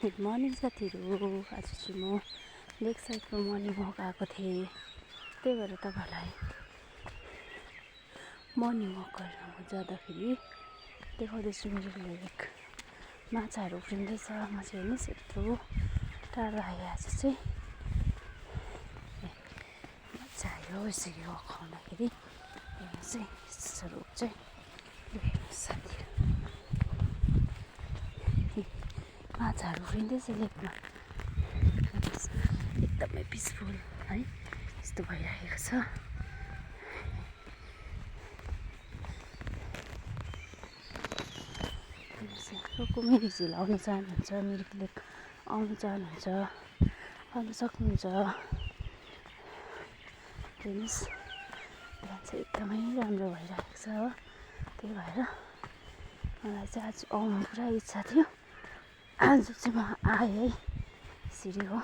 Good morning साथीहरू। आज चाहिँ म लेक साइडको मर्निङ वक आएको थिएँ, त्यही भएर तपाईँहरूलाई मर्निङ वक गरेर म जाँदाखेरि देखाउँदैछु। मेरो लेक माछाहरू उफ्रिँदैछ। म चाहिँ हेर्नुहोस् यत्रो टाढो आएँ। आज चाहिँ मजा आयो यसरी वक आउँदाखेरि। हेर्नुहोस् है यस्तो रुख चाहिँ, हेर्नुहोस् साथीहरू, माछाहरू उफ्रिँदैछ लेकमा। एकदमै पिसफुल है, यस्तो भइरहेको छ। कुमेरी झिल आउनु चाहनुहुन्छ, मिरिक लेक आउनु चाहनुहुन्छ, आउनु सक्नुहुन्छ। हेर्नुहोस् त्यहाँ चाहिँ एकदमै राम्रो भइरहेको छ हो। त्यही भएर मलाई चाहिँ आज आउनु पुरा इच्छा थियो। आज चाहिँ म आएँ है, यसरी हो।